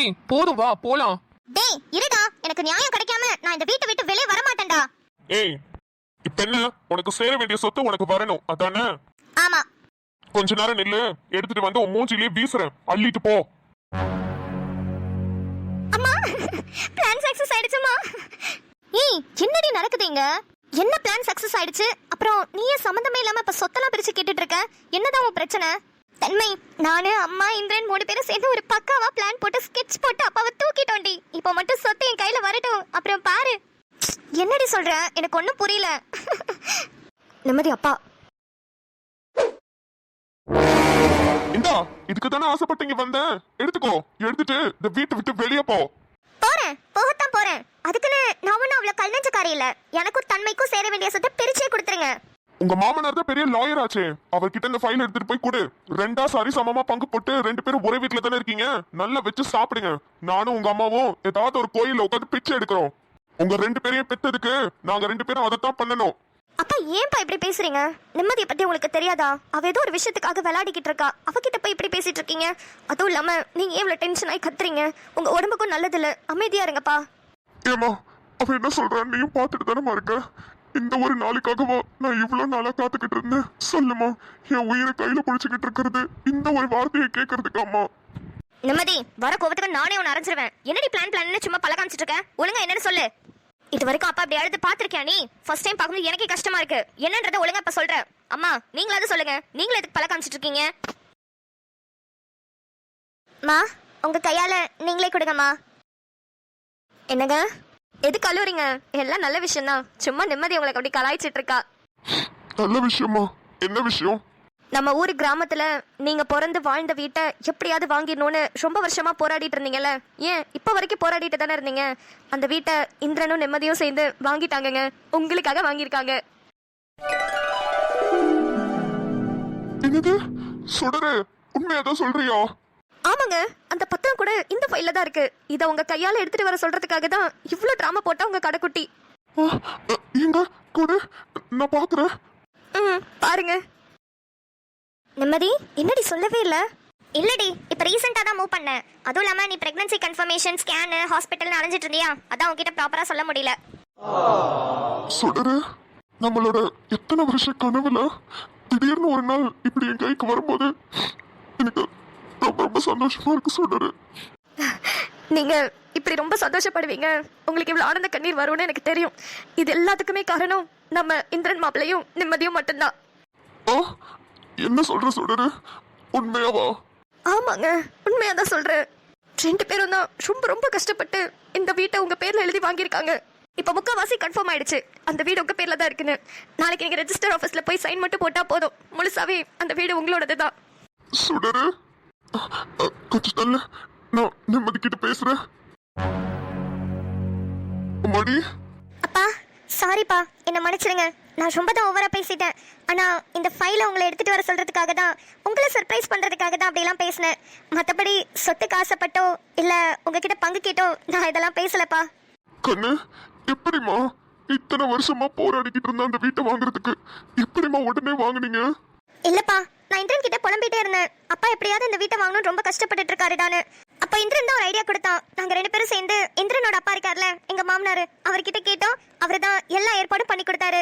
ஏய் போதும் வா போலாம். டேய் இருடா, எனக்கு நியாயம் கிடைக்காம நான் இந்த வீட்டை விட்டு வெளியே வர மாட்டேன்டா. ஏய் இப்ப என்ன, உனக்கு சேர வேண்டிய சொத்து உனக்கு வரணும் அதானே? ஆமா. கொஞ்ச நேரம் நில்லு, எடுத்துட்டு வந்து உன் மூஞ்சிலே வீசுறேன், அள்ளிட்டு போ. அம்மா பிளான் சக்சஸ் ஆயிடுச்சுமா. ஏய் என்னடி நடக்குதுங்க? என்ன பிளான் சக்சஸ் ஆயிடுச்சு? அப்புறம் நீயே சம்பந்தமே இல்லாம இப்ப சொத்தெல்லாம் பிரிச்சு கேட்டுட்டு இருக்க. என்னதான் உன் பிரச்சனை? தன்மை, நானு அம்மா இந்திரன் 3 பேரும் சேர்ந்து ஒரு பக்காவா பிளான் போட்டு ஸ்கெட்ச் போட்டு அப்பாவை தூக்கிட்டோண்டி. இப்போ மட்டும் சொத்து என் கையில வரட்டும், அப்புறம் பாரு. என்னடி சொல்ற? எனக்கு ஒண்ணும் புரியல. நிம்மதி அப்பா. இந்தா, இதுக்கு தானே ஆசைப்பட்டீங்க வந்தேன், எடுத்துக்கோ. எடுத்துட்டு இந்த வீட்டை விட்டு வெளியே போ. போறேன், போகத்தான் போறேன். அதுக்குன்னு நான் ஒன்னும் அவ்வளவு கல்நெஞ்சக்காரி இல்ல. எனக்கும் தன்மைக்கும் சேர வேண்டிய சொத்தை பிரிச்சே கொடுத்துருங்க. உங்க மாமனார் தான் பெரிய லாயர் ஆச்சே, அவர்கிட்ட இந்த ஃபைல் எடுத்துட்டு போய் கொடு. 2 சரி சமமா பங்கு போட்டு 2 பேரும் ஒரே வீட்டுல தானே இருக்கீங்க, நல்லா வச்சு சாப்பிடுங்க. நானும் உங்க அம்மாவும் ஏதாவது ஒரு கோயில உட்காந்து பிச்சை எடுக்கிறோம். உங்க 2 பேரையும் பெத்ததுக்கு நாங்க 2 பேரும் அதைத்தான் பண்ணணும். அப்பா ஏன்பா இப்படி பேசுறீங்க? நிம்மதியை பத்தி உங்களுக்கு தெரியாதா? அவ ஏதோ ஒரு விஷயத்துக்காக விளையாடிக்கிட்டு இருக்கா, அவகிட்ட போய் இப்படி பேசிட்டு இருக்கீங்க. அதுவும் இல்லாம நீங்க ஏன் இவ்வளவு டென்ஷன் ஆகி கத்துறீங்க? உங்க உடம்புக்கும் நல்லது இல்ல, அமைதியா இருங்கப்பா. ஏமா அவ என்ன சொல்றான் நீயும் பாத்துட்டு தானே இருக்க? இந்த ஒரு நாளுக்காகவா நான் இவ்வளவு நாளா காத்துக்கிட்டு இருந்தேன்? சொல்லுமா, என் உயிரை கையில பிடிச்சுக்கிட்டு இருக்கிறது இந்த ஒரு வார்த்தையை கேட்கறதுக்காமா? நிம்மதி, வர கோவத்துக்கு நானே உன்னை அரைஞ்சிருவேன். என்னடி பிளான் சும்மா பல காமிச்சிட்டு இருக்க? ஒழுங்கா என்னன்னு சொல்லு. இது வரைக்கும் அப்பா அப்படி அழுது பாத்திருக்கியா நீ? ஃபர்ஸ்ட் டைம் பார்க்கும்போது எனக்கே கஷ்டமா இருக்கு. என்னன்றத ஒழுங்கா இப்ப சொல்ற. அம்மா நீங்களாவது சொல்லுங்க, நீங்களும் எதுக்கு பல காமிச்சிட்டு இருக்கீங்க? மா உங்க கையால நீங்களே கொடுங்கம்மா. என்னங்க எதுக்கு அழுவுறீங்க? எல்லாம் நல்ல விஷயம் தான். சும்மா நிம்மதி உங்களை அப்படி கலாய்ச்சிட்டு இருக்கா. நல்ல விஷயமா? என்ன விஷயம்? நம்ம ஊர் கிராமத்துல நீங்க பிறந்து வாழ்ந்த வீட்டை எப்படியாவது வாங்கிடணும்னு ரொம்ப வருஷமா போராடிட்டு இருந்தீங்கல்ல. ஏன் இப்ப வரைக்கும் போராடிட்டு தானே இருந்தீங்க. அந்த வீட்டை இந்திரனும் நிம்மதியும் சேர்ந்து வாங்கிட்டாங்கங்க. உங்களுக்காக வாங்கியிருக்காங்க. என்னது சுடரு, உண்மையாதான் சொல்றியா? ஆமாங்க, அந்த பத்திரம் கூட இந்த ஃபைல்ல தான் இருக்கு. இத உங்க கையால எடுத்துட்டு வர சொல்றதுக்காக தான் இவ்வளவு டிராமா போட்டா உங்க கடைக்குட்டி. எங்க கொடு, நான் பாக்குறேன். பாருங்க. நிம்மதி என்னடி சொல்லவே இல்ல? இல்லடி, இப்ப ரீசெண்டா தான் மூவ் பண்ணேன். அதுவும் இல்லாம நீ பிரெக்னன்சி கன்ஃபர்மேஷன் ஸ்கேன் ஹாஸ்பிட்டல் அலைஞ்சிட்டு இருந்தியா, அதான் உங்ககிட்ட ப்ராப்பரா சொல்ல முடியல. சுடரு, நம்மளோட எத்தனை வருஷ கனவுல திடீர்னு ஒரு நாள் இப்படி என் கைக்கு வரும்போது எனக்கு ரொம்ப ரொம்ப சந்தோஷமா இருக்கு சுடரு. நீங்க இப்படி ரொம்ப சந்தோஷப்படுவீங்க, உங்களுக்கு இவ்வளவு ஆனந்த கண்ணீர் வரும்னு எனக்கு தெரியும். இது எல்லாத்துக்குமே காரணம் நம்ம இந்திரன் மாப்பிளையும் நிம்மதியும் மட்டும்தான். என்ன சொல்ற சுடரு, உண்மையாவா? ஆமாங்க, உண்மையாதான் சொல்றேன். 2 பேரும் தான் ரொம்ப ரொம்ப கஷ்டப்பட்டு இந்த வீட்டை உங்க பேர்ல எழுதி வாங்கியிருக்காங்க. இப்ப முக்காவாசி கன்ஃபார்ம் ஆயிடுச்சு, அந்த வீடு உங்க பேர்ல தான் இருக்குன்னு. நாளைக்கு நீங்க ரெஜிஸ்டர் ஆபீஸ்ல போய் சைன் மட்டும் போட்டா போதும், முழுசாவே அந்த வீடு உங்களோடது தான். சுடரு, கொஞ்சம் நல்ல, நான் நிம்மதி கிட்ட பேசுறேன். மடி அப்பா சாரிப்பா, என்ன மன்னிச்சிருங்க. நான் ரொம்ப தான் ஓவரா பேசிட்டேன். ஆனா இந்த ஃபைலை உங்களை எடுத்துட்டு வர சொல்றதுக்காக தான், உங்களை சர்ப்ரைஸ் பண்றதுக்காக தான் அப்படிலாம் பேசினேன். மற்றபடி சொத்துக்கு ஆசைப்பட்டோ இல்ல உங்ககிட்ட பங்கு கேட்டோ நான் இதெல்லாம் பேசலப்பா. கண்ணு, எப்படிமா இத்தனை வருஷமா போராடிக்கிட்டு இருந்த அந்த வீட்டை வாங்குறதுக்கு எப்படிமா உடனே வாங்குனீங்க? இல்லப்பா, நான் இந்திரன் கிட்ட புலம்பிட்டே இருந்தேன். அப்பா எப்படியாவது இந்த வீட்டை வாங்கணும்னு ரொம்ப கஷ்டப்பட்டுட்டு இருக்காருடான்னு. அப்ப இந்திரன் தான் ஒரு ஐடியா கொடுத்தான். நாங்க 2 பேரும் சேர்ந்து இந்திரனோட அப்பா இருக்கார்ல எங்க மாமனாரு, அவர்கிட்ட கேட்டோம். அவரு தான் எல்லா ஏற்பாடும் பண்ணி கொடுத்தாரு.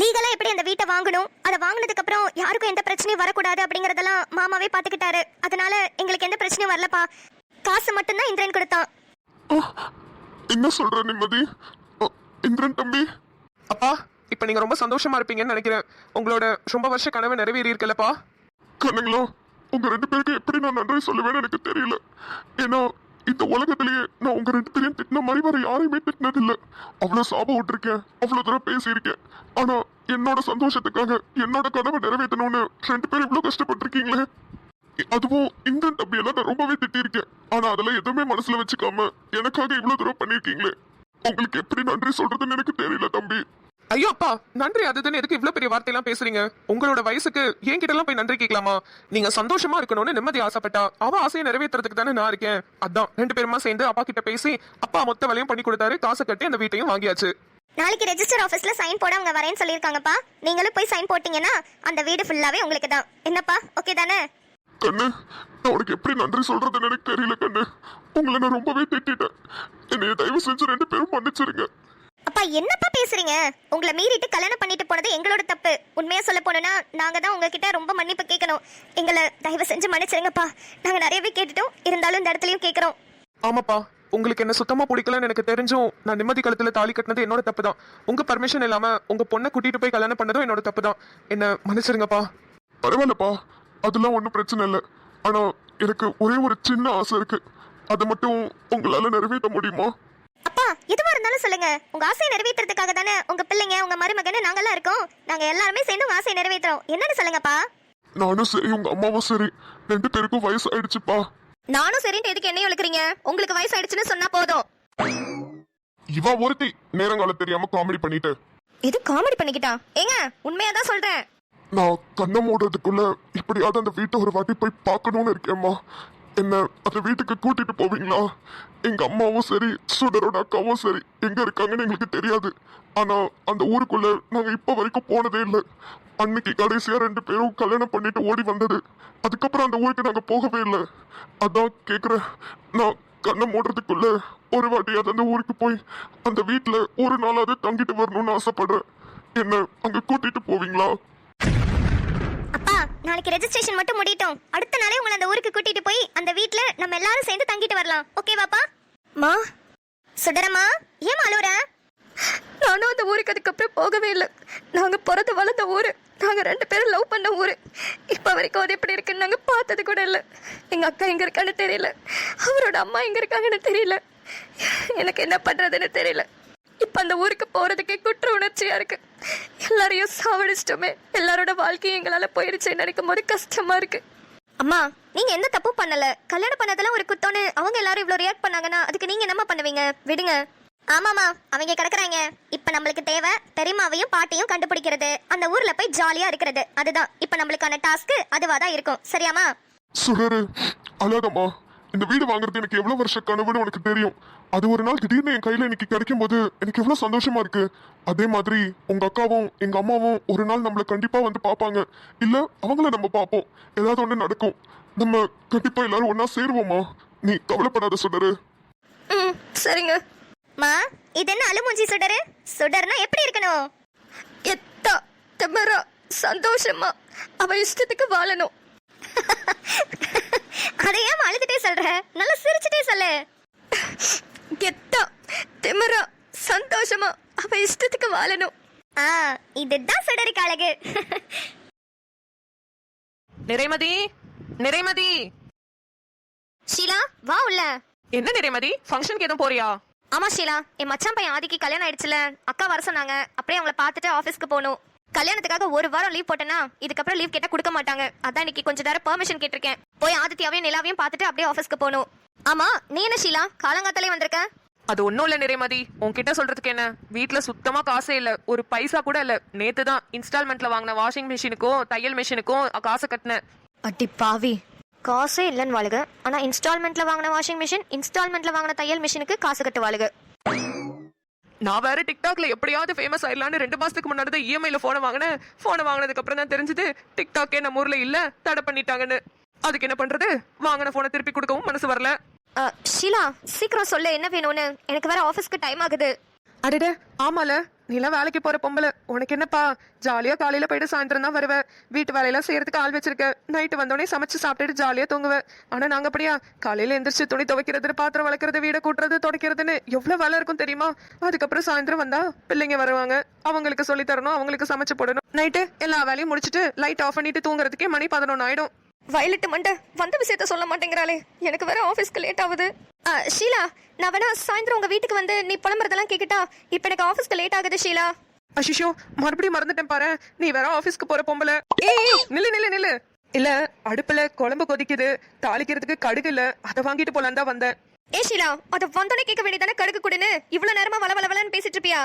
லீகலா எப்படி அந்த வீட்டை வாங்கணும், அதை வாங்கினதுக்கு அப்புறம் யாருக்கும் எந்த பிரச்சனையும் வரக்கூடாது அப்படிங்கறதெல்லாம் மாமாவே பாத்துக்கிட்டாரு. அதனால எங்களுக்கு எந்த பிரச்சனையும் வரலப்பா. காசு மட்டும்தான் இந்திரன் கொடுத்தான். என்ன சொல்ற நிம்மதி? இந்திரன் தம்பி. அப்பா இப்ப நீங்க ரொம்ப சந்தோஷமா இருப்பீங்கன்னு நினைக்கிறேன். உங்களோட ரொம்ப வருஷ கனவு நிறைவேறி இருக்கலப்பா. கண்ணுங்களா, உங்க 2 பேருக்கு எப்படி நான் நன்றி சொல்லுவேன்னு எனக்கு தெரியல. ஏன்னா இந்த உலகத்திலேயே நான் உங்க 2 பேரையும் திட்டின மாதிரி வேற யாரையுமே திட்டினது இல்ல. அவ்வளவு சாபம் விட்டுருக்கேன், அவ்வளவு தூரம் பேசியிருக்கேன். ஆனா என்னோட சந்தோஷத்துக்காக என்னோட கனவை நிறைவேற்றணும்னு 2 பேரும் இவ்வளவு கஷ்டப்பட்டிருக்கீங்களே. அதுவும் இந்த தம்பியெல்லாம் நான் ரொம்பவே திட்டிருக்கேன். ஆனா அதெல்லாம் எதுவுமே மனசுல வச்சுக்காம எனக்காக இவ்வளவு தூரம் பண்ணிருக்கீங்களே. உங்களுக்கு எப்படி நன்றி சொல்றதுன்னு எனக்கு தெரியல தம்பி. ஐயோ அப்பா, நன்றி அதுன்னு எதுக்கு இவ்வளவு பெரிய வார்த்தையெல்லாம் பேசுறீங்க? உங்களோட வயசுக்கு என்கிட்ட எல்லாம் போய் நன்றி கேட்கலாமா? நீங்க சந்தோஷமா இருக்கணும்னு நிம்மதி ஆசைப்பட்டா அவ ஆசையை நிறைவேற்றுறதுக்கு தானே நான் இருக்கேன். அதான் 2 பேருமா சேர்ந்து அப்பா கிட்ட பேசி அப்பா மொத்த வேலையும் பண்ணி கொடுத்தாரு. காசை கட்டி அந்த வீட்டையும் வாங்கியாச்சு. நாளைக்கு ரெஜிஸ்டர் ஆபீஸ்ல சைன் போட அவங்க வரேன்னு சொல்லிருக்காங்கப்பா. நீங்களும் போய் சைன் போட்டீங்கன்னா அந்த வீடு ஃபுல்லாவே உங்களுக்கு தான். என்னப்பா, ஓகே தானே? கண்ணு, நான் உனக்கு எப்படி நன்றி சொல்றதுன்னு எனக்கு தெரியல கண்ணு. உங்களை நான் ரொம்பவே திட்டிட்டேன். என்னைய தயவு செஞ்சு 2 பேரும் மன்னிச்சிருங்க. அப்பா என்னப்பா பேசுறீங்க? உங்களை மீறிட்டு கல்யாணம் பண்ணிட்டு போனது எங்களோட தப்பு. உண்மையா சொல்ல போனா நாங்க தான் உங்ககிட்ட ரொம்ப மன்னிப்பு கேட்கணும். எங்களை தயவு செஞ்சு மன்னிச்சிருங்கப்பா. நாங்க நிறையவே கேட்டுட்டோம், இருந்தாலும் இந்த இடத்துலயும் கேட்கறோம். ஆமாப்பா, உங்களுக்கு என்ன சுத்தமா பிடிக்கலன்னு எனக்கு தெரிஞ்சும் நான் நிம்மதி காலத்துல தாலி கட்டினது என்னோட தப்பு தான். உங்க பர்மிஷன் இல்லாம உங்க பொண்ணை கூட்டிட்டு போய் கல்யாணம் பண்ணதும் என்னோட தப்பு தான். என்ன மன்னிச்சிருங்கப்பா. பரவாயில்லப்பா, அதெல்லாம் ஒன்றும் பிரச்சனை இல்லை. ஆனா எனக்கு ஒரே ஒரு சின்ன ஆசை இருக்கு. அதை மட்டும் உங்களால நிறைவேற்ற முடியுமா? அப்பா எதுவா இருந்தாலும் சொல்லுங்க. உங்க ஆசையை நிறைவேற்றுறதுக்காக தானே உங்க பிள்ளைங்க உங்க மருமகன்னு நாங்கெல்லாம் இருக்கோம். நாங்க எல்லாருமே சேர்ந்து உங்க ஆசையை நிறைவேற்றுறோம். என்னன்னு சொல்லுங்கப்பா. நானும் சரி, உங்க அம்மாவும் சரி, 2 பேருக்கும் வயசு ஆயிடுச்சுப்பா. நானும் சரின்ட்டு எதுக்கு என்னையும் இழுக்கிறீங்க? உங்களுக்கு வயசு ஆயிடுச்சுன்னு சொன்னா போதும். இவ ஒருத்தி நேரங்கால தெரியாம காமெடி பண்ணிட்டு. இது காமெடி பண்ணிக்கிட்டா? ஏங்க உண்மையா தான் சொல்றேன். நான் கண்ணை மூடுறதுக்குள்ள இப்படியாவது அந்த வீட்டை ஒரு வாட்டி போய் பார்க்கணும்னு இருக்கேம்மா. என்ன அந்த வீட்டுக்கு கூட்டிட்டு போவீங்களா? எங்க அம்மாவும் சரி, சுடரோட அக்காவும் சரி எங்க இருக்காங்கன்னு எங்களுக்கு தெரியாது. ஆனா அந்த ஊருக்குள்ள நாங்க இப்ப வரைக்கும் போனதே இல்லை. அன்னைக்கு கடைசியா 2 பேரும் கல்யாணம் பண்ணிட்டு ஓடி வந்தது. அதுக்கப்புறம் அந்த ஊருக்கு நாங்க போகவே இல்லை. அதான் கேக்குறேன், நான் கண்ணை மூடுறதுக்குள்ள ஒரு வாட்டியாவது அந்த ஊருக்கு போய் அந்த வீட்டுல ஒரு நாளாவது தங்கிட்டு வரணும்னு ஆசைப்படுறேன். என்ன அங்க கூட்டிட்டு போவீங்களா? அப்பா நாளைக்கு ரெஜிஸ்ட்ரேஷன் மட்டும் முடியட்டும். அடுத்த நாளே உங்களை அந்த ஊருக்கு கூட்டிட்டு போய் அந்த வீட்ல நம்ம எல்லாரும் சேர்ந்து தங்கிட்டு வரலாம். ஓகேவாப்பா? மா சுடரமா, ஏன் அழுவுற? நானும் அந்த ஊருக்கு அதுக்கப்புறம் போகவே இல்லை. நாங்கள் பிறந்து வளர்ந்த ஊர், நாங்கள் 2 பேரும் லவ் பண்ண ஊர். இப்போ வரைக்கும் அது எப்படி இருக்குன்னு நாங்கள் பார்த்தது கூட இல்லை. எங்கள் அக்கா எங்கே இருக்கான்னு தெரியல, அவரோட அம்மா எங்கே இருக்காங்கன்னு தெரியல. எனக்கு என்ன பண்ணுறதுன்னு தெரியல. இப்போ அந்த ஊருக்கு போகிறதுக்கே குற்ற உணர்ச்சியாக இருக்கு. எல்லாரையும் சாவடிச்சிட்டோமே, எல்லாரோட வாழ்க்கையும் எங்களால் போயிடுச்சு நினைக்கும் போது கஷ்டமாக இருக்கு. அம்மா நீங்க எந்த தப்பு பண்ணல. கல்யாணம் பண்ணதெல்லாம் ஒரு குத்தோன்னு அவங்க எல்லாரும் இவ்வளவு ரியாக்ட் பண்ணாங்கன்னா அதுக்கு நீங்க என்னமா பண்ணுவீங்க? விடுங்க. ஆமாமா, அவங்க கிடக்குறாங்க. இப்ப நம்மளுக்கு தேவை பெரியம்மாவையும் பாட்டியும் கண்டுபிடிக்கிறது, அந்த ஊர்ல போய் ஜாலியா இருக்கிறது. அதுதான் இப்ப நம்மளுக்கான டாஸ்க். அதுவா தான் இருக்கும். சரியாமா? சுடரு, அழாதம்மா. இந்த வீடு வாங்குறது எனக்கு எவ்வளவு வருஷ கனவுன்னு உனக்கு தெரியும். அது ஒரு நாள் திடீர்னு என் கையில இன்னைக்கு கிடைக்கும் போது எனக்கு எவ்வளவு சந்தோஷமா இருக்கு. அதே மாதிரி உங்க அக்காவும் எங்க அம்மாவும் ஒரு நாள் நம்மள கண்டிப்பா வந்து பார்ப்பாங்க. இல்ல அவங்கள நம்ம பார்ப்போம். ஏதாவது ஒண்ணு நடக்கும். நம்ம கண்டிப்பா எல்லாரும் ஒன்னா சேருவோமா. நீ கவலைப்படாத சுடரு. சரிங்க. மா இது என்ன அழுமூஞ்சி சுடரு? சுடர்னா எப்படி இருக்கணும்? எத்தா திமிரா சந்தோஷமா அவ இஷ்டத்துக்கு வாழணும். அதை ஏன் அழுதுட்டே சொல்ற? நல்லா சிரிச்சுட்டே சொல்லு. எத்தா திமிரா சந்தோஷமா அவ இஷ்டத்துக்கு வாழணும். இதுதான் சுடருக்கு அழகு. நிறைமதி, நிறைமதி. ஷீலா வா உள்ள. என்ன நிறைமதி, ஃபங்க்ஷனுக்கு எதுவும் போறியா? ஆமா ஷீலா, என் மச்சான் பையன் ஆதிக்கு கல்யாணம் ஆயிடுச்சுல, அக்கா வர சொன்னாங்க. அப்படியே அவங்கள பார்த்துட்டு ஆஃபீஸ்க்கு போகணும். கல்யாணத்துக்காக 1 வாரம் லீவ் போட்டேன்னா இதுக்கப்புறம் லீவ் கேட்டா கொடுக்க மாட்டாங்க. அதான் இன்னைக்கு கொஞ்ச நேரம் பெர்மிஷன் கேட்டிருக்கேன். போய் ஆதித்யாவையும் நிலாவையும் பார்த்துட்டு அப்படியே ஆஃபீஸ்க்கு போகணும். ஆமா நீ என்ன ஷீலா காலங்காத்தாலே வந்திருக்க? அது ஒன்றும் இல்லை நிறைமதி, உன்கிட்ட சொல்றதுக்கு என்ன, வீட்டில் சுத்தமா காசே இல்லை, ஒரு பைசா கூட இல்லை. நேத்து தான் இன்ஸ்டால்மெண்ட்ல வாங்கின வாஷிங் மிஷினுக்கும் தையல் மிஷினுக்கும் காசை கட்டினேன். அடி பாவி, காசே இல்லைன்னு வாழுக, ஆனா இன்ஸ்டால்மெண்ட்ல வாங்கின வாஷிங் மிஷின், இன்ஸ்டால்மெண்ட்ல வாங்கின தையல் மிஷினுக்கு காசு கட்டு வாழுக. நான் வேற டிக்டாக்ல எப்படியாவது ஃபேமஸ் ஆயிடலான்னு 2 மாசத்துக்கு முன்னாடி தான் இஎம்ஐல போனை வாங்கினேன். போனை வாங்கினதுக்கு அப்புறம் தான் தெரிஞ்சது டிக்டாக்கே நம்ம ஊர்ல இல்ல, தடை பண்ணிட்டாங்கன்னு. அதுக்கு என்ன பண்றது, வாங்கின போனை திருப்பி கொடுக்கவும் மனசு வரல. ஷீலா சீக்கிரம் சொல்லு என்ன வேணும்னு, எனக்கு வேற ஆஃபீஸ்க்கு டைம் ஆகுது. அடடே ஆமால, நீலாம் வேலைக்கு போற பொம்பளை, உனக்கு என்னப்பா ஜாலியா காலையில போயிட்டு சாயந்தரம் தான் வருவேன். வீட்டு வேலையெல்லாம் செய்யறதுக்கு ஆள் வச்சிருக்க. நைட்டு வந்தோடனே சமைச்சு சாப்பிட்டுட்டு ஜாலியா தூங்குவேன். ஆனா நாங்க அப்படியா, காலையில எந்திரிச்சு துணி துவைக்கிறது, பாத்திரம் வளர்க்கறது, வீடை கூட்டுறது, துடைக்கிறதுன்னு எவ்வளவு வேலை இருக்கும் தெரியுமா? அதுக்கப்புறம் சாயந்தரம் வந்தா பிள்ளைங்க வருவாங்க, அவங்களுக்கு சொல்லி தரணும், அவங்களுக்கு சமைச்சு போடணும். நைட்டு எல்லா வேலையும் முடிச்சுட்டு லைட் ஆஃப் பண்ணிட்டு தூங்குறதுக்கே மணி 11 ஆயிடும். வயலட்டு மண்டை வந்த விஷயத்த சொல்ல மாட்டேங்கிறாளே, எனக்கு வேற ஆஃபீஸ்க்கு லேட் ஆகுது. ஷீலா நான் வேணா சாயந்தரம் உங்க வீட்டுக்கு வந்து நீ புலம்புறதெல்லாம் கேக்கிட்டா? இப்ப எனக்கு ஆஃபீஸ்க்கு லேட் ஆகுது ஷீலா. அஷிஷோ மறுபடியும் மறந்துட்டேன் பாரு, நீ வேற ஆபீஸ்க்கு போற பொம்பளை. ஏய் நில்லு நில்லு நில்லு. இல்ல அடுப்புல குழம்பு கொதிக்குது, தாளிக்கிறதுக்கு கடுகு இல்ல, அதை வாங்கிட்டு போலான்னு தான் வந்தேன். ஏ ஷீலா அத வந்தோடனே கேட்க வேண்டியதானே கடுகு கொடுன்னு. இவ்வளவு நேரமா வளவளன்னு பேசிட்டு இருப்பியா?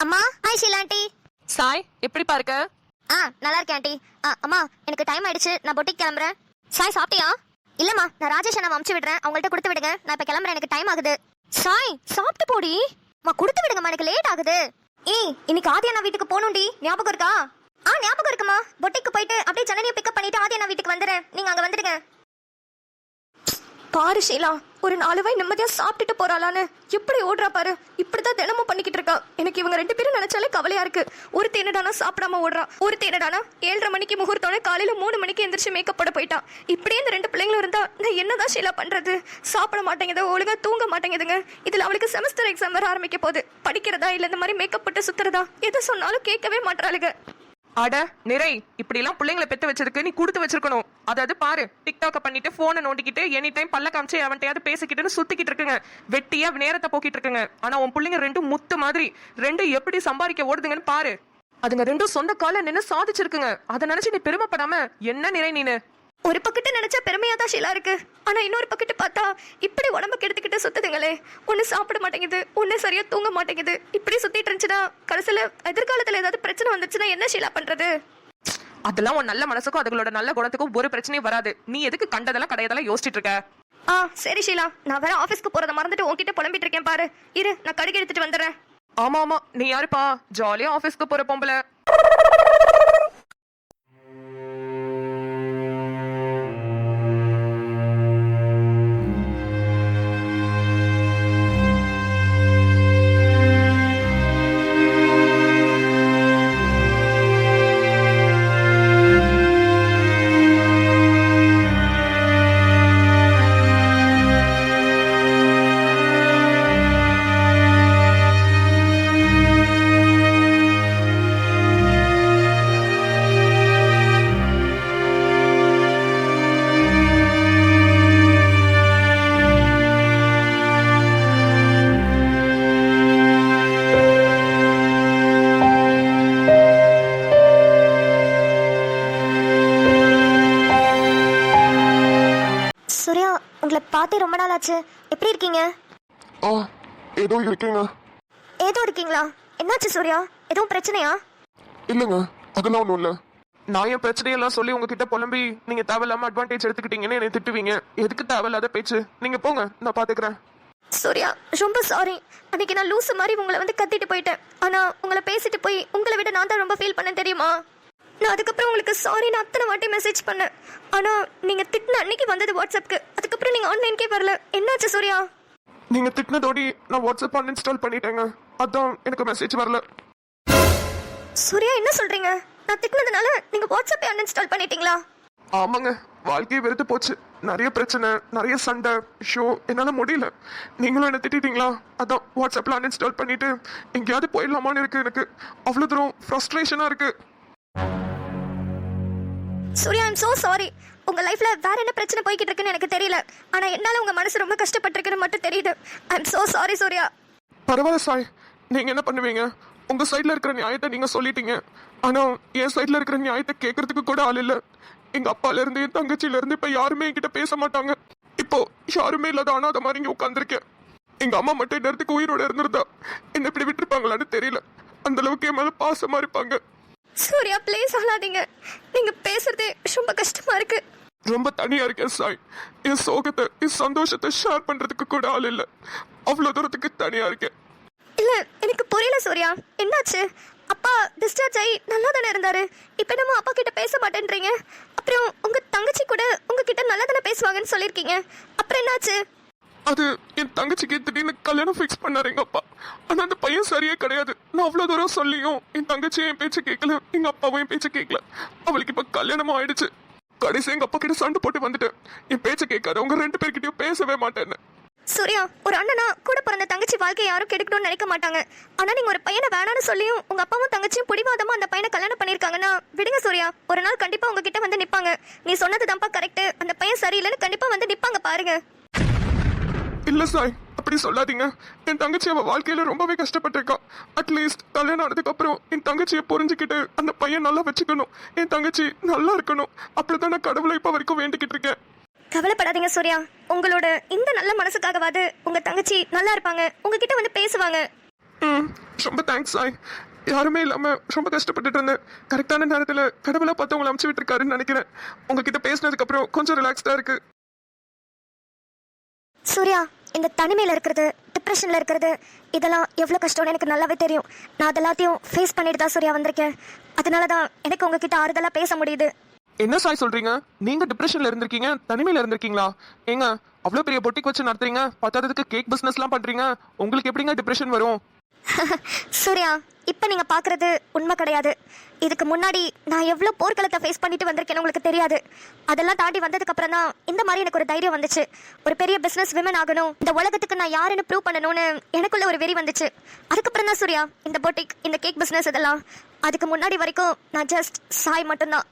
அம்மா ஹாய் ஷீலா ஆண்டி. சாய் எப்படி பாருக்க? நல்லா இருக்கேன் ஆண்டி. அம்மா எனக்கு டைம் ஆயிடுச்சு, நான் பொட்டிக்கு கிளம்புறேன். சாய் சாப்பிட்டியா? இல்லம்மா நான் ராஜேஷ் அண்ணா அமுச்சு விடுறேன், அவங்கள்ட்ட கொடுத்து விடுங்க, நான் இப்ப கிளம்புறேன், எனக்கு டைம் ஆகுது. சாய் சாப்பிட்டு போடி. கொடுத்து விடுங்கம்மா, எனக்கு லேட் ஆகுது. ஏய் இன்னைக்கு ஆதி அண்ணா வீட்டுக்கு போகணும்டி, ஞாபகம் இருக்கா? ஞாபகம் இருக்குமா. பொட்டிக்கு போயிட்டு அப்படியே ஜனனியை பிக்கப் பண்ணிட்டு ஆதி அண்ணா வீட்டுக்கு வந்துடுறேன், நீங்க அங்க வந்துடுங்க. பாரு ஷீலா, ஒரு 4 வாய் நிம்மதியா சாப்பிட்டுட்டு போறாளான்னு எப்படி ஓடுறா பாரு. இப்படிதான் தினமும் பண்ணிக்கிட்டு இருக்கா. எனக்கு இவங்க 2 பேரும் நினைச்சாலே கவலையா இருக்கு. ஒரு தேனடானா சாப்பிடாம ஓடுறா, ஒரு தேனடானா 7:30 மணிக்கு முகூர்த்தோட காலையில 3 மணிக்கு எந்திரிச்சு மேக்கப் போட போயிட்டா. இப்படியே இந்த 2 பிள்ளைங்களும் இருந்தா நான் என்னதான் ஷீலா பண்றது? சாப்பிட மாட்டேங்குது, ஒழுங்கா தூங்க மாட்டேங்குதுங்க. இதுல அவளுக்கு செமஸ்டர் எக்ஸாம் வேற ஆரம்பிக்க போகுது. படிக்கிறதா இல்ல இந்த மாதிரி மேக்கப் போட்டு சுத்துறதா எதை சொன்னாலும் கேட்கவே மாட்டாளுங்க. அட நிறை, இப்படி எல்லாம் பிள்ளைங்களை பெத்து வச்சிருக்கு நீ கொடுத்து வச்சிருக்கணும். அதாவது பாரு, டிக்டாக்க பண்ணிட்டு போனை நோண்டிக்கிட்டு எனி டைம் பல்ல காமிச்சு அவன்கிட்டயாவது பேசிக்கிட்டுன்னு சுத்திக்கிட்டு இருக்குங்க. வெட்டியா நேரத்தை போக்கிட்டு இருக்குங்க. ஆனா உன் பிள்ளைங்க 2 முத்து மாதிரி 2 எப்படி சம்பாதிக்க ஓடுதுங்கன்னு பாரு. அதுங்க 2 சொந்த கால நின்னு சாதிச்சிருக்குங்க. அதை நினைச்சு நீ பெருமைப்படாம என்ன நிறை நீனு? ஒரு பக்கத்து நினைச்சா பெருமையா தான் ஷீலா இருக்கு. ஆனா இன்னொரு பக்கத்து பார்த்தா இப்படி உடம்புக்கு எடுத்துக்கிட்டு சுத்துதுங்களே. ஒண்ணு சாப்பிட மாட்டேங்குது, ஒண்ணு சரியா தூங்க மாட்டேங்குது. இப்படி சுத்திட்டு இருந்துச்சுன்னா கடைசியில எதிர்காலத்துல ஏதாவது பிரச்சனை வந்துச்சுன்னா என்ன ஷீலா பண்றது? அதெல்லாம் உன் நல்ல மனசுக்கும் அதுகளோட நல்ல குணத்துக்கும் ஒரு பிரச்சனையும் வராது. நீ எதுக்கு கண்டதெல்லாம் கடையதெல்லாம் யோசிச்சுட்டு இருக்க? சரி ஷீலா, நான் வேற ஆபீஸ்க்கு போறத மறந்துட்டு உன்கிட்ட புலம்பிட்டு இருக்கேன் பாரு. இரு, நான் கடுகு எடுத்துட்டு வந்துடுறேன். ஆமா ஆமா, நீ யாருப்பா ஜாலியா ஆபீஸ்க்கு போற பொம்பளை? சூர்யா, உங்களை பார்த்தே ரொம்ப நாள் ஆச்சு. எப்படி இருக்கீங்க? ஏதோ இருக்கேங்க. ஏதோ இருக்கீங்களா? என்னாச்சு சூர்யா? எதுவும் பிரச்சனையா? இல்லைங்க, அதெல்லாம் ஒன்றும் இல்லை. நான் என் பிரச்சனையெல்லாம் சொல்லி உங்ககிட்ட புலம்பி நீங்க தேவையில்லாம அட்வான்டேஜ் எடுத்துக்கிட்டீங்கன்னு என்னை திட்டுவீங்க. எதுக்கு தேவையில்லாத பேச்சு? நீங்க போங்க, நான் பாத்துக்கிறேன். சூர்யா, ரொம்ப சாரி. அன்னைக்கு நான் லூசு மாதிரி உங்களை வந்து கத்திட்டு போயிட்டேன். ஆனா உங்களை பேசிட்டு போய் உங்களை விட நான் தான் ரொம்ப ஃபீல் பண்ணேன் தெரியுமா? நான் அதுக்கப்புறம் உங்களுக்கு சாரி நான் அத்தனை வாட்டி மெசேஜ் பண்ணேன். ஆனா நீங்க திட்டின அன்னைக்கு வந்தது வாட்ஸ்அப்க்கு. அதுக்கப்புறம் நீங்க ஆன்லைன்கே வரல. என்னாச்சு சூர்யா? நீங்க திட்டினதோடி நான் வாட்ஸ்அப் அன்இன்ஸ்டால் பண்ணிட்டேங்க. அதான் எனக்கு மெசேஜ் வரல. சூர்யா, என்ன சொல்றீங்க? நான் திட்டினதுனால நீங்க வாட்ஸ்அப்பை அன்இன்ஸ்டால் பண்ணிட்டீங்களா? ஆமாங்க, வாழ்க்கையை வெறுத்து போச்சு. நிறைய பிரச்சனை, நிறைய சண்டை, ஷோ, என்னால முடியல. நீங்களும் என்ன திட்டிட்டீங்களா? அதான் வாட்ஸ்அப்ல அன்இன்ஸ்டால் பண்ணிட்டு எங்கேயாவது போயிடலாமான்னு இருக்கு. எனக்கு அவ்வளவு தூரம் ஃப்ரஸ்ட்ரேஷனா இருக்கு. Surya, I'm so sorry. உங்க லைஃப்ல வேற என்ன பிரச்சனை போய்கிட்டு இருக்குன்னு எனக்கு தெரியல. ஆனா என்னால உங்க மனசு ரொம்ப கஷ்டப்பட்டிருக்குன்னு மட்டும் தெரியுது. I'm so sorry Surya. பரவாயில்ல சாய், நீங்க என்ன பண்ணுவீங்க? உங்க சைட்ல இருக்கிற நியாயத்தை நீங்க சொல்லிட்டீங்க. ஆனா என் சைட்ல இருக்கிற நியாயத்தை கேட்கறதுக்கு கூட ஆள் இல்ல. எங்க அப்பால இருந்து என் தங்கச்சியில இருந்து இப்ப யாருமே என்கிட்ட பேச மாட்டாங்க. இப்போ யாருமே இல்லாத அனாத மாதிரி இங்க உட்காந்துருக்கேன். எங்க அம்மா மட்டும் இந்த இடத்துக்கு உயிரோட இருந்திருந்தா என்ன இப்படி விட்டுருப்பாங்களான்னு தெரியல. அந்த அளவுக்கு என் மேல பாசமா இருப்பாங்க. சூர்யா, ப்ளீஸ் அழாதீங்க. நீங்க பேசுறதே ரொம்ப கஷ்டமா இருக்கு. ரொம்ப தனியா இருக்கேன் சாய். என் சோகத்தை, என் சந்தோஷத்தை ஷேர் பண்றதுக்கு கூட ஆள் இல்ல. அவ்வளவு தூரத்துக்கு தனியா இருக்கேன். இல்ல, எனக்கு புரியல சூர்யா. என்னாச்சு? அப்பா டிஸ்சார்ஜ் ஆகி நல்லா தானே இருந்தாரு. இப்ப நம்ம அப்பா கிட்ட பேச மாட்டேன்றீங்க. அப்புறம் உங்க தங்கச்சி கூட உங்ககிட்ட நல்லா தானே பேசுவாங்கன்னு சொல்லியிருக்கீங்க. அப்புறம் என்னாச்சு? அது என் தங்கச்சிக்கு திடீர்னு கல்யாணம் ஃபிக்ஸ் பண்ணாரு எங்க அப்பா. ஆனா அந்த பையன் சரியே கிடையாது. நான் அவ்வளவு தூரம் சொல்லியும் என் தங்கச்சியும் என் பேச்சு கேட்கல, எங்க அப்பாவும் என் பேச்சு கேட்கல. அவளுக்கு இப்ப கல்யாணமும் ஆயிடுச்சு. கடைசி எங்க அப்பா கிட்ட சண்டை போட்டு வந்துட்டேன். என் பேச்சை கேட்காத உங்க 2 பேர்கிட்டயும் பேசவே மாட்டேன்னு. சூர்யா, ஒரு அண்ணனா கூட பிறந்த தங்கச்சி வாழ்க்கை யாரும் கெடுக்கணும்னு நினைக்க மாட்டாங்க. ஆனா நீங்க ஒரு பையனை வேணான்னு சொல்லியும் உங்க அப்பாவும் தங்கச்சியும் பிடிவாதமா அந்த பையனை கல்யாணம் பண்ணிருக்காங்கன்னா விடுங்க சூர்யா. ஒரு நாள் கண்டிப்பா உங்ககிட்ட வந்து நிப்பாங்க. நீ சொன்னது தான்ப்பா கரெக்ட், அந்த பையன் சரியில்லைன்னு கண்டிப்பா வந்து நிப்பாங்க பாருங்க. இல்ல சாய், அப்படி சொல்லாதீங்க. என் தங்கச்சி அவ வாழ்க்கையில ரொம்பவே கஷ்டப்பட்டிருக்கா. அட்லீஸ்ட் கல்யாணம் ஆனதுக்கு அப்புறம் என் தங்கச்சியை புரிஞ்சுக்கிட்டு அந்த பையன் நல்லா வச்சுக்கணும், என் தங்கச்சி நல்லா இருக்கணும். அப்படிதான் நான் கடவுளை இப்ப வரைக்கும் வேண்டிக்கிட்டு இருக்கேன். கவலைப்படாதீங்க சூர்யா. உங்களோட இந்த நல்ல மனசுக்காகவாது உங்க தங்கச்சி நல்லா இருப்பாங்க, உங்ககிட்ட வந்து பேசுவாங்க. ரொம்ப தேங்க்ஸ் சாய். யாருமே இல்லாம ரொம்ப கஷ்டப்பட்டுட்டு இருந்தேன். கரெக்டான நேரத்துல கடவுளா பார்த்து உங்களை அமுச்சு விட்டுருக்காருன்னு நினைக்கிறேன். உங்ககிட்ட பேசினதுக்கு அப்புறம் கொஞ்சம் ரிலாக்ஸ்டா இருக்கு. சூர்யா, இந்த தனிமையில் இருக்கிறது, டிப்ரெஷனில் இருக்கிறது, இதெல்லாம் எவ்வளோ கஷ்டம்னு எனக்கு நல்லாவே தெரியும். நான் அதெல்லாத்தையும் ஃபேஸ் பண்ணிட்டு தான் சூர்யா வந்திருக்கேன். அதனால தான் எனக்கு உங்ககிட்ட ஆறுதலாக பேச முடியுது. என்ன சாய் சொல்றீங்க? நீங்க டிப்ரெஷன்ல இருந்திருக்கீங்க, தனிமையில இருந்திருக்கீங்களா? ஏங்க அவ்வளவு பெரிய பொட்டிக் வச்சு நடத்துறீங்க, பத்தாததுக்கு கேக் பிசினஸ்லாம் பண்றீங்க, உங்களுக்கு எப்படிங்க டிப்ரெஷன் வரும்? சூர்யா, இப்போ நீங்க பார்க்கறது உண்மை கிடையாது. இதுக்கு முன்னாடி நான் எவ்வளோ போர்க்களத்தை ஃபேஸ் பண்ணிட்டு வந்திருக்கேன்னு உங்களுக்கு தெரியாது. அதெல்லாம் தாண்டி வந்ததுக்கு அப்புறம் தான் இந்த மாதிரி எனக்கு ஒரு தைரியம் வந்துச்சு. ஒரு பெரிய பிசினஸ் விமன் ஆகணும், இந்த உலகத்துக்கு நான் யாருன்னு ப்ரூவ் பண்ணணும்னு எனக்குள்ள ஒரு வெறி வந்துச்சு. அதுக்கப்புறம் தான் சூர்யா இந்த பொட்டிக், இந்த கேக் பிசினஸ் இதெல்லாம். அதுக்கு முன்னாடி வரைக்கும் நான் ஜஸ்ட் சாய் மட்டும்தான்.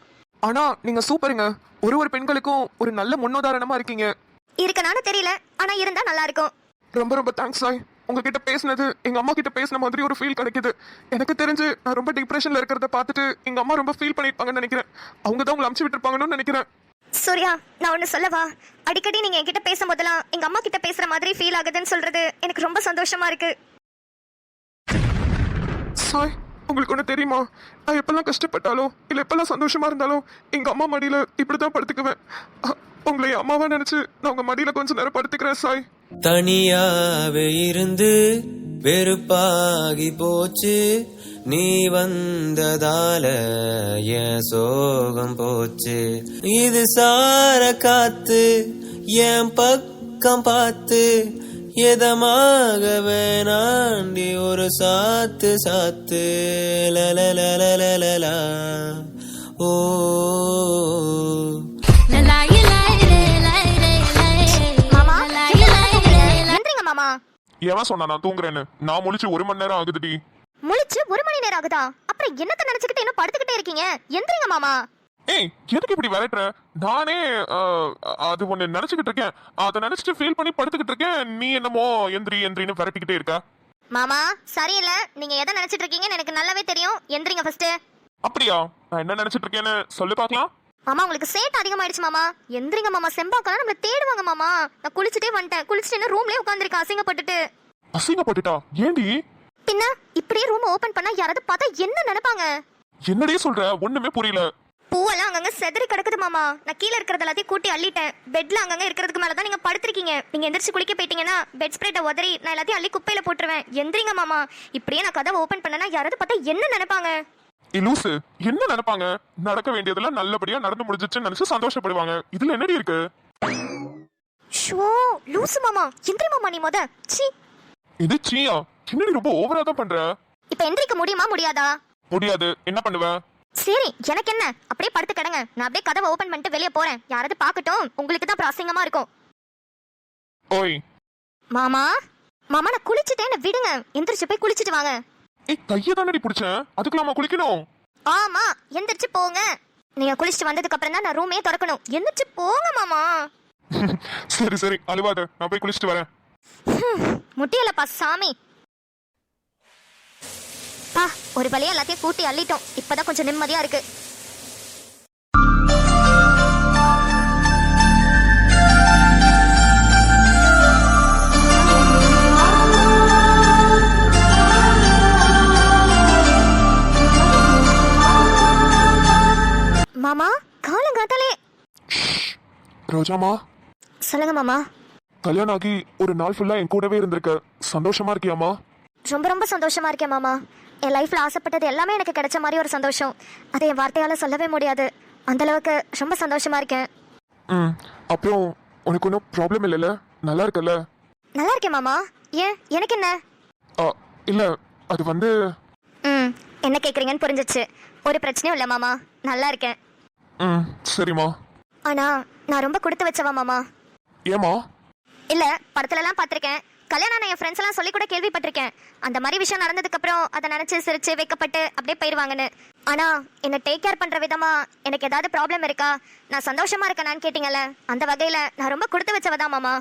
ஆனா நீங்க சூப்பருங்க. ஒரு பெண்களுக்கும் ஒரு நல்ல முன்னுதாரணமா இருக்கீங்க. இருக்கனானு தெரியல, ஆனா இருந்தா நல்லா இருக்கும். ரொம்ப ரொம்ப தேங்க்ஸ் சாய். உங்ககிட்ட பேசினது எங்க அம்மா கிட்ட பேசின மாதிரி ஒரு ஃபீல் கிடைக்குது. எனக்கு தெரிஞ்சு நான் ரொம்ப டிப்ரெஷன்ல இருக்கிறத பார்த்துட்டு எங்க அம்மா ரொம்ப ஃபீல் பண்ணிருப்பாங்கன்னு நினைக்கிறேன். அவங்க தான் உங்களை அமுச்சு விட்டுருப்பாங்கன்னு நினைக்கிறேன். சூர்யா, நான் ஒன்று சொல்லவா? அடிக்கடி நீங்க என்கிட்ட பேசும்போதெல்லாம் எங்க அம்மா கிட்ட பேசுற மாதிரி ஃபீல் ஆகுதுன்னு சொல்றது எனக்கு ரொம்ப சந்தோஷமா இருக்கு. சாய், உங்களுக்கு ஒண்ணு தெரியுமா? நான் எப்பெல்லாம் கஷ்டப்பட்டாலோ இல்ல எப்பெல்லாம் சந்தோஷமா இருந்தாலும் எங்க அம்மா மடியில இப்படிதான் படுத்துக்குவேன். உங்களை அம்மாவா நினைச்சு நான் உங்க மடியில கொஞ்ச நேரம் படுத்துக்கிறேன் சாய். தனியாவே இருந்து வெறுப்பாகி போச்சு, நீ வந்ததால என் சோகம் போச்சு. இது சார காத்து என் பக்கம் பார்த்து எதமாக வேணாண்டி ஒரு சாத்து சாத்து லலலலலலலா. ஓ மாமா, எந்திரிங்க மாமா. எவன் சொன்னா நான் தூங்குறேன்னு? நான் முழிச்சு 1 மணி நேரம் ஆகுதுடி. முழிச்சு 1 மணி நேரம் ஆகுதா? அப்புறம் என்னத்த நினைச்சுக்கிட்டு இன்னும் படுத்துக்கிட்டே இருக்கீங்க? எந்திரிங்க மாமா. ஏய், எதுக்கு இப்படி விரட்டுற? நானே அது ஒண்ணு நினைச்சுக்கிட்டு இருக்கேன். அதை நினைச்சிட்டு ஃபீல் பண்ணி படுத்துக்கிட்டு இருக்கேன். நீ என்னமோ எந்திரின்னு விரட்டிக்கிட்டே இருக்க. மாமா சரியில்லை, நீங்க எதை நினைச்சிட்டு இருக்கீங்கன்னு எனக்கு நல்லாவே தெரியும். எந்திரிங்க ஃபர்ஸ்ட். அப்படியா? நான் என்ன நினைச்சிட்டு இருக்கேன்னு சொல்லு பார்க்கலாம். மாமா, உங்களுக்கு சேட் அதிகமாயிடுச்சு மாமா. எந்திரிங்க மாமா. செம்பாக்கெல்லாம் நம்மள தேடுவாங்க மாமா. நான் குளிச்சுட்டே வந்துட்டேன். குளிச்சுட்டு ரூம்லயே உட்காந்துருக்கேன் அசிங்கப்பட்டுட்டு. அசிங்கப்பட்டுட்டா? ஏண்டி? பின்ன இப்படியே ரூம் ஓபன் பண்ணா யாராவது பார்த்தா என்ன நினைப்பாங்க? என்னடி சொல்ற? ஒண்ணுமே புரியல. பூவெல்லாம் அங்கங்க செதறி கிடக்குது மாமா. நான் கீழே இருக்கிறது எல்லாத்தையும் கூட்டி அள்ளிட்டேன். பெட்ல அங்கங்க இருக்கிறதுக்கு மேலதான் நீங்க படுத்திருக்கீங்க. நீங்க எந்திரிச்சு குளிக்க போயிட்டீங்கன்னா பெட் ஸ்ப்ரெட்டை உதறி நான் எல்லாத்தையும் அள்ளி குப்பையில போட்டுருவேன். எந்திரிங்க மாமா. இப்படியே நான் கதவை ஓபன் பண்ணனா யாராவது பார்த்தா என்ன நினைப்பாங்க? லூசு, என்ன நினைப்பாங்க? நடக்க வேண்டியதெல்லாம் நல்லபடியா நடந்து முடிஞ்சிச்சுன்னு நினைச்சு சந்தோஷப்படுவாங்க. இதுல என்னடி இருக்கு? ஷோ லூசு மாமா. எந்திரி மாமா நீ முத. சீ. இது சீயா? என்னடி ரொம்ப ஓவரா தான் பண்ற? இப்ப எந்திரிக்க முடியுமா முடியாதா? முடியாது. என்ன பண்ணுவ? சரி, எனக்கு என்ன, அப்படியே படுத்து கிடங்க. நான் அப்படியே கதவை ஓபன் பண்ணிட்டு வெளியே போறேன். யாராவது பார்க்கட்டும், உங்களுக்கு தான் அசிங்கமா இருக்கும். ஓய் மாமா. மாமா, நான் குளிச்சுட்டேன், விடுங்க. எந்திரிச்சு போய் குளிச்சுட்டு வாங்க. ஏய், கையை தானடி பிடிச்சேன். அதுக்கெல்லாமா குளிக்கணும்? ஆமா, எந்திரிச்சு போங்க. நீங்க குளிச்சுட்டு வந்ததுக்கு அப்புறம் தான் நான் ரூமே திறக்கணும். எந்திரிச்சு போங்க மாமா. சரி சரி, அழுவாத. நான் போய் குளிச்சுட்டு வரேன். முட்டியலப்பா சாமி. பா, ஒரு வழியா எல்லாத்தையும் கூட்டி அள்ளிட்டோம். இப்பதான் கொஞ்சம் நிம்மதியா இருக்கு. மாமா, காலங்காத்தாலே. ரோஜாமா, சொல்லுங்க மாமா. கல்யாணம் ஆகி ஒரு நாள் ஃபுல்லா என் கூடவே இருந்திருக்க. சந்தோஷமா இருக்கியாமா? ரொம்ப ரொம்ப சந்தோஷமா இருக்கேன் மாமா. என் லைஃப்ல ஆசைப்பட்டது எல்லாமே எனக்கு கிடைச்ச மாதிரி ஒரு சந்தோஷம். அதை என் வார்த்தையால சொல்லவே முடியாது. அந்த அளவுக்கு ரொம்ப சந்தோஷமா இருக்கேன். அப்புறம் உனக்கு ஒன்றும் ப்ராப்ளம் இல்லைல்ல? நல்லா இருக்கல்ல? நல்லா இருக்கேன் மாமா. ஏன், எனக்கு என்ன? இல்ல, அது வந்து என்ன கேக்குறீங்கன்னு புரிஞ்சிச்சு. ஒரு பிரச்சனையும் இல்லை மாமா. நல்லா இருக்கேன். சரிம்மா. ஆனா நான் ரொம்ப கொடுத்து வச்சவா மாமா. ஏமா? இல்ல, படத்துல எல்லாம் பார்த்திருக்கேன். கல்யாணம் என் ஃப்ரெண்ட்ஸ் எல்லாம் சொல்லி கூட கேள்விப்பட்டிருக்கேன். அந்த மாதிரி விஷயம் நடந்ததுக்கு அப்புறம் அதை நினைச்சு சிரிச்சு வைக்கப்பட்டு அப்படியே போயிருவாங்கன்னு. ஆனா என்ன டேக் கேர் பண்ற விதமா எனக்கு ஏதாவது ப்ராப்ளம் இருக்கா, நான் சந்தோஷமா இருக்கேனான்னு கேட்டீங்கல்ல, அந்த வகையில நான் ரொம்ப கொடுத்து வச்சவதான் மாமா.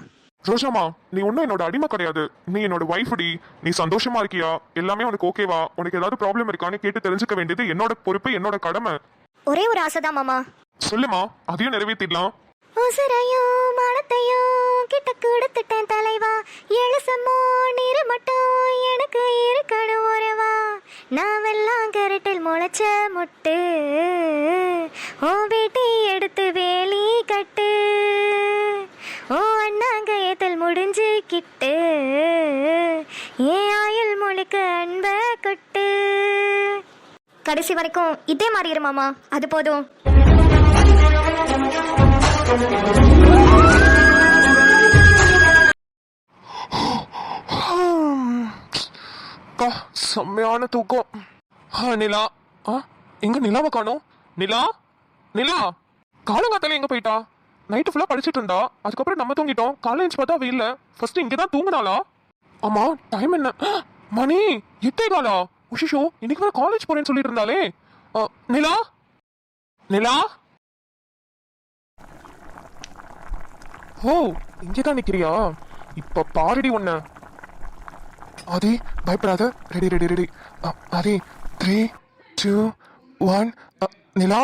ரோஜாமா, நீ ஒன்னும் என்னோட அடிமை கிடையாது. நீ என்னோட வைஃப்டி. நீ சந்தோஷமா இருக்கியா? எல்லாமே உனக்கு ஓகேவா? உனக்கு ஏதாவது ப்ராப்ளம் இருக்கான்னு கேட்டு தெரிஞ்சுக்க வேண்டியது என்னோட பொறுப்பு, என்னோட கடமை. ஒரே ஒரு ஆசைதான் மாமா. சொல்லுமா, அதையும் நிறைவேற்றிடலாம். உசுரையும் மனத்தையும் கிட்ட கொடுத்துட்டேன் தலைவா. எழுசமோ நீர் மட்டும் எனக்கு இருக்கணும் ஒருவா. நான் வெள்ளம் கரட்டில் முளைச்ச முட்டு, ஓ வீட்டை எடுத்து வேலி கட்டு, ஓ அண்ணாங்கயத்தில் முடிஞ்சு கிட்டு, ஏன் ஆயுள் முழுக்க அன்ப கொட்டு. கடைசி வரைக்கும் இதே மாதிரி இரு மாமா, அது போதும். அக்கா, செம்மையான தூக்கம். நிலா. எங்க நிலாவை காணோம்? நிலா, நிலா காலங்காத்தால எங்க போயிட்டா? நைட்டு ஃபுல்லா படிச்சிட்டு இருந்தா, அதுக்கப்புறம் நம்ம தூங்கிட்டோம். காலேஜ் பார்த்தா அவ இல்ல. ஃபர்ஸ்ட் இங்க தான் தூங்குனாளா? ஆமா, டைம் என்ன? மணி 8:15. உஷிஷோ, இன்னைக்கு வேற காலேஜ் போறேன்னு சொல்லிட்டு இருந்தாலே. நிலா, நிலா. ஓ, இங்கதான் நிக்கிறியா? இப்ப பாருடி ஒண்ணு. ஆதி, பயப்படாத. Ready ready ready. ஆதி, 3, 2, 1. நிலா.